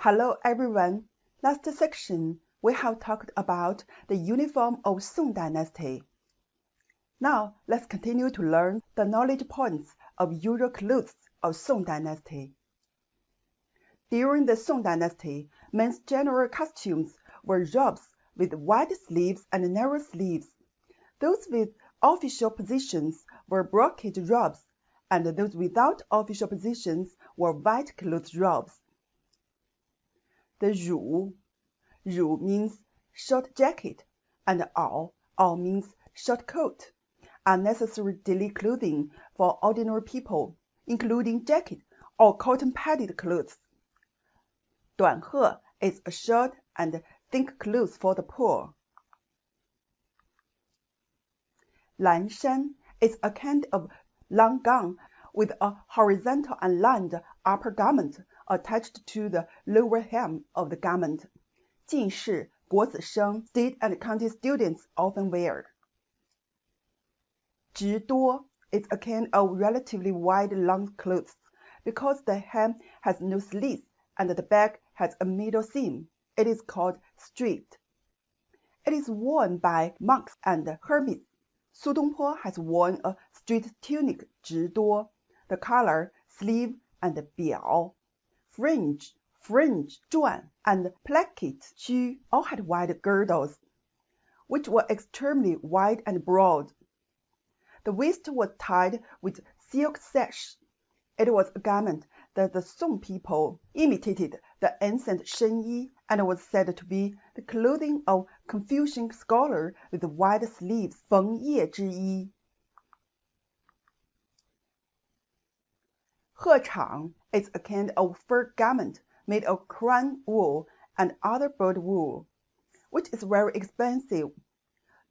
Hello everyone. Last section, we have talked about the uniform of Song Dynasty. Now, let's continue to learn the knowledge points of usual clothes of Song Dynasty. During the Song Dynasty, men's general costumes were robes with wide sleeves and narrow sleeves. Those with official positions were brocade robes, and those without official positions were white cloth robes. The 乳 means short jacket, and 袄 means short coat, are necessary daily clothing for ordinary people, including jacket or cotton-padded clothes. 短褐 is a short and thick clothes for the poor. 蓝衫 is a kind of long gown with a horizontal and lined upper garment attached to the lower hem of the garment. 进士、国子生 state and county students often wear. 直多 is a kind of relatively wide long clothes because the hem has no sleeves and the back has a middle seam. It is called straight. It is worn by monks and hermits. 苏东坡 has worn a straight tunic 直多, the collar, sleeve, and 表. Fringe, 缎, and placket 区 all had wide girdles, which were extremely wide and broad. The waist was tied with silk sash. It was a garment that the Song people imitated the ancient Shen Yi and was said to be the clothing of Confucian scholar with wide sleeves, 缝叶之衣. 鹤氅 is a kind of fur garment made of crayon wool and other bird wool, which is very expensive.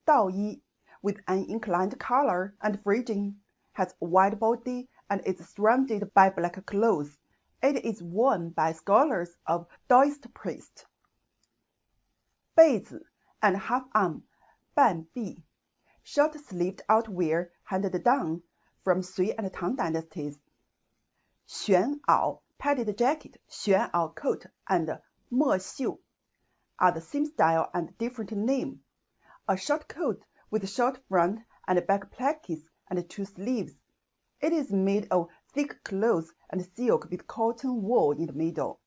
道衣 with an inclined collar and fringing, has a wide body and is surrounded by black cloth. It is worn by scholars of Taoist priests. 被子 and half-arm, 半臂 short-sleeved outwear handed down from Sui and Tang dynasties. 玄袄 padded jacket, 玄袄 coat, and 墨袖 are the same style and different name. A short coat with short front and back plackets and 2 sleeves. It is made of thick cloth and silk with cotton wool in the middle.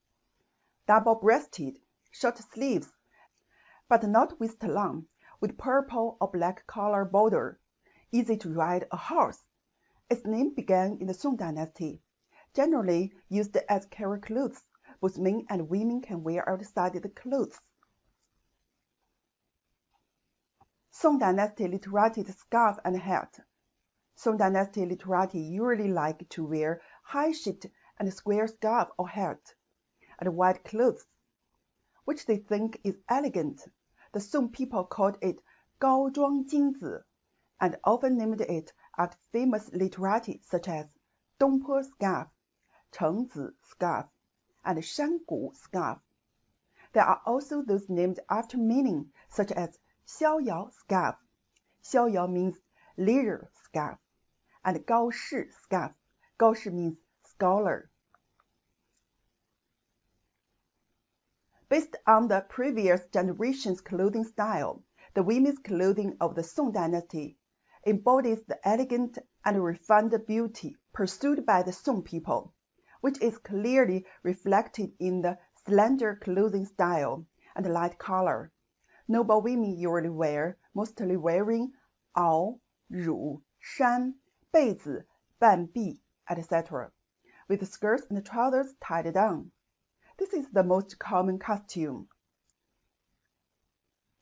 Double-breasted, short sleeves, but not waist-long, with purple or black collar border. Easy to ride a horse. Its name began in the Song Dynasty. Generally used as carry clothes, both men and women can wear outside the clothes. Song Dynasty literati scarf and hat. Song Dynasty literati usually like to wear high-shaped and square scarf or hat, and white clothes, which they think is elegant. The Song people called it 高装金子, and often named it after famous literati such as 东坡 scarf, 程子 scarf, and 山谷 scarf. There are also those named after meaning, such as 逍遥 scarf. 逍遥 means leader scarf, and 高士 scarf. 高士 means scholar. Based on the previous generation's clothing style, the women's clothing of the Song Dynasty embodies the elegant and refined beauty pursued by the Song people, which is clearly reflected in the slender clothing style and light color. Noble women usually wear, mostly wearing 袄, 乳, 衫, 被子, 半臂, etc., with skirts and trousers tied down. This is the most common costume.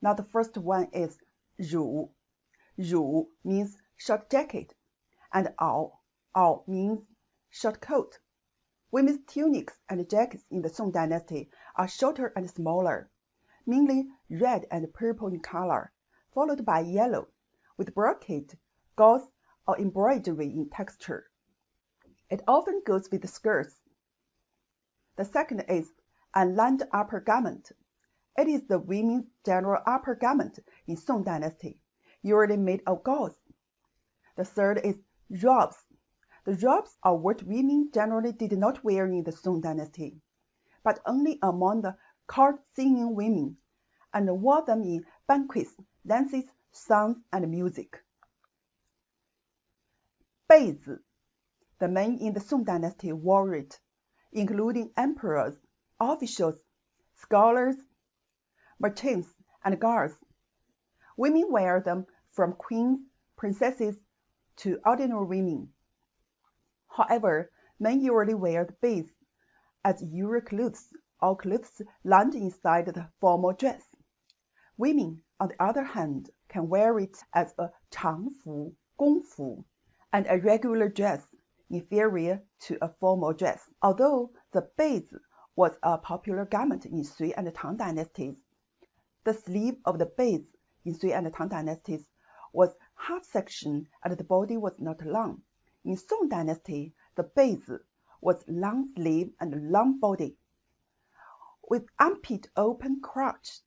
Now the first one is 乳. 乳 means short jacket, and 袄 means short coat. Women's tunics and jackets in the Song Dynasty are shorter and smaller, mainly red and purple in color, followed by yellow, with brocade, gauze, or embroidery in texture. It often goes with the skirts. The second is a lined upper garment. It is the women's general upper garment in Song Dynasty, usually made of gauze. The third is robes. The robes are what women generally did not wear in the Song Dynasty. but only among the court-singing women, and wore them in banquets, dances, songs, and music. 被子 The men in the Song Dynasty wore it, including emperors, officials, scholars, merchants, and guards. Women wear them from queens, princesses, to ordinary women. However, men usually wear the beiz as usual clothes or clothes lined inside the formal dress. Women, on the other hand, can wear it as a 常服, 宫服, and a regular dress inferior to a formal dress. Although the beiz was a popular garment in Sui and Tang dynasties, the sleeve of the beiz in Sui and Tang dynasties was half section and the body was not long. In Song dynasty, the beiz was long sleeve and long body, with armpit open crotch.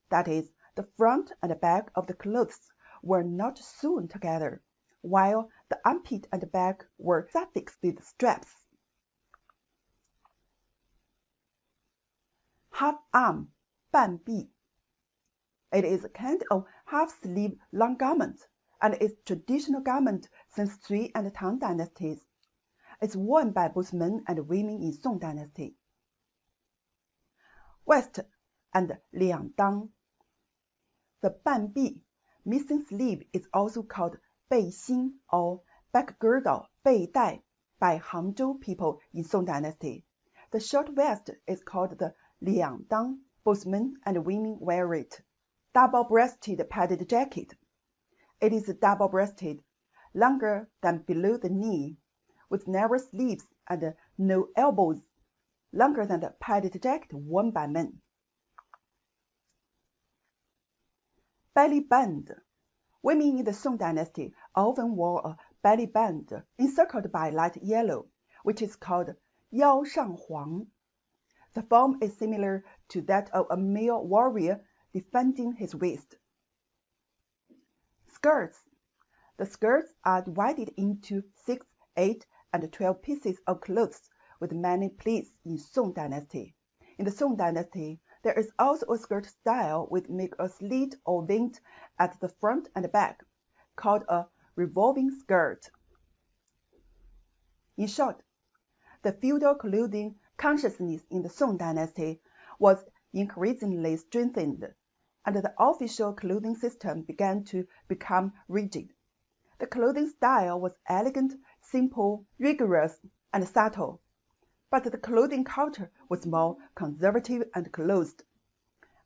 That is, the front and back of the clothes were not sewn together, while the armpit and back were suffixed with straps. Half arm, 半臂. It is a kind of half-sleeve long garment, and is traditional garment since Sui and Tang dynasties. It's worn by both men and women in Song dynasty. Waist and 两裆. The 半臂, missing sleeve, is also called 背心 or back girdle 背带 by Hangzhou people in Song dynasty. The short waist is called the 两裆. Both men and women wear it. Double-breasted padded jacket. It is double-breasted, longer than below the knee, with narrow sleeves and no elbows, longer than the padded jacket worn by men. Belly band. Women in the Song dynasty often wore a belly band encircled by light yellow, which is called 腰上黄. The form is similar to that of a male warrior defending his waist. Skirts. The skirts are divided into 6, 8, and 12 pieces of clothes with many pleats in Song dynasty. In the Song dynasty, there is also a skirt style which makes a slit or vent at the front and back, called a revolving skirt. In short, the feudal clothing consciousness in the Song dynasty was increasingly strengthened, and the official clothing system began to become rigid. The clothing style was elegant, simple, rigorous, and subtle, but the clothing culture was more conservative and closed.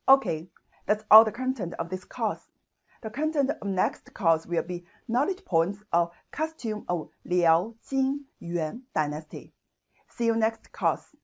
Okay, that's all the content of this course. The content of next course will be knowledge points of costume of Liao, Jin, Yuan dynasty. See you next course.